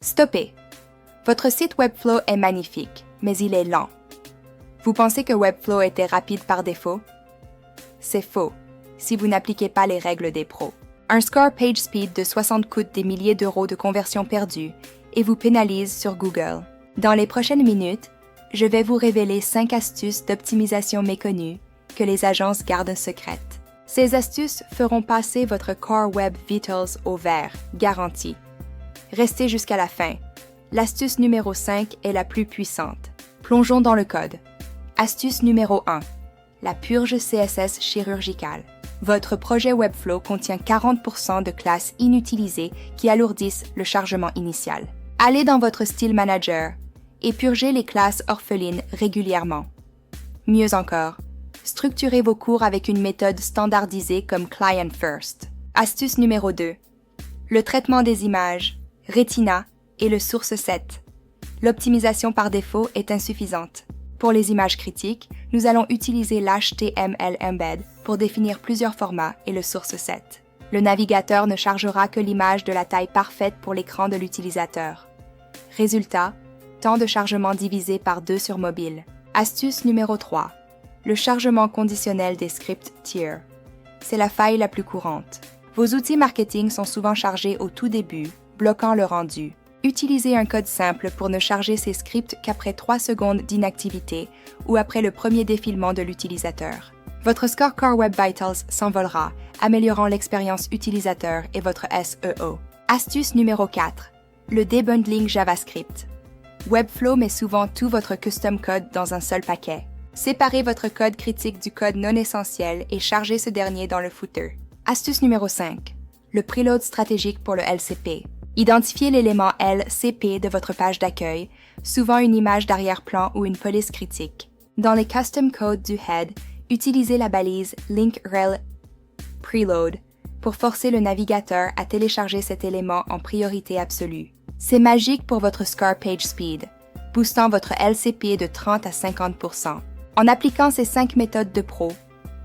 Stoppez! Votre site Webflow est magnifique, mais il est lent. Vous pensez que Webflow était rapide par défaut? C'est faux, si vous n'appliquez pas les règles des pros. Un score PageSpeed de 60 coûte des milliers d'euros de conversion perdue et vous pénalise sur Google. Dans les prochaines minutes, je vais vous révéler 5 astuces d'optimisation méconnues que les agences gardent secrètes. Ces astuces feront passer votre Core Web Vitals au vert, garanti. Restez jusqu'à la fin. L'astuce numéro 5 est la plus puissante. Plongeons dans le code. Astuce numéro 1. La purge CSS chirurgicale. Votre projet Webflow contient 40% de classes inutilisées qui alourdissent le chargement initial. Allez dans votre style manager et purgez les classes orphelines régulièrement. Mieux encore, structurez vos cours avec une méthode standardisée comme Client First. Astuce numéro 2. Le traitement des images, Retina et le source set. L'optimisation par défaut est insuffisante. Pour les images critiques, nous allons utiliser l'HTML embed pour définir plusieurs formats et le source set. Le navigateur ne chargera que l'image de la taille parfaite pour l'écran de l'utilisateur. Résultat, temps de chargement divisé par 2 sur mobile. Astuce numéro 3. Le chargement conditionnel des scripts tier. C'est la faille la plus courante. Vos outils marketing sont souvent chargés au tout début, bloquant le rendu. Utilisez un code simple pour ne charger ces scripts qu'après 3 secondes d'inactivité ou après le premier défilement de l'utilisateur. Votre score Core Web Vitals s'envolera, améliorant l'expérience utilisateur et votre SEO. Astuce numéro 4. Le debundling JavaScript. Webflow met souvent tout votre custom code dans un seul paquet. Séparez votre code critique du code non essentiel et chargez ce dernier dans le footer. Astuce numéro 5. Le preload stratégique pour le LCP. Identifiez l'élément LCP de votre page d'accueil, souvent une image d'arrière-plan ou une police critique. Dans les custom codes du head, utilisez la balise link-rel preload pour forcer le navigateur à télécharger cet élément en priorité absolue. C'est magique pour votre score PageSpeed, boostant votre LCP de 30 à 50%. En appliquant ces 5 méthodes de pro,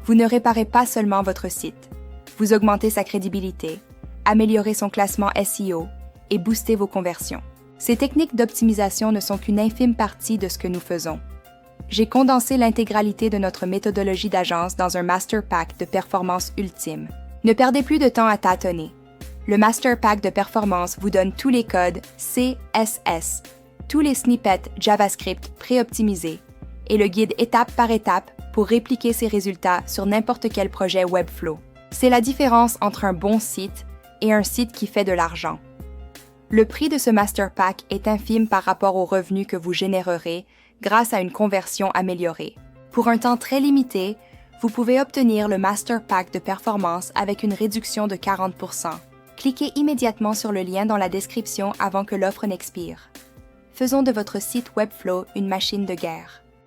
vous ne réparez pas seulement votre site, vous augmentez sa crédibilité, améliorez son classement SEO et boostez vos conversions. Ces techniques d'optimisation ne sont qu'une infime partie de ce que nous faisons. J'ai condensé l'intégralité de notre méthodologie d'agence dans un Master Pack de performance ultime. Ne perdez plus de temps à tâtonner. Le Master Pack de performance vous donne tous les codes CSS, tous les snippets JavaScript pré-optimisés et le guide étape par étape pour répliquer ces résultats sur n'importe quel projet Webflow. C'est la différence entre un bon site et un site qui fait de l'argent. Le prix de ce Master Pack est infime par rapport aux revenus que vous générerez grâce à une conversion améliorée. Pour un temps très limité, vous pouvez obtenir le Master Pack de performance avec une réduction de 40%. Cliquez immédiatement sur le lien dans la description avant que l'offre n'expire. Faisons de votre site Webflow une machine de guerre.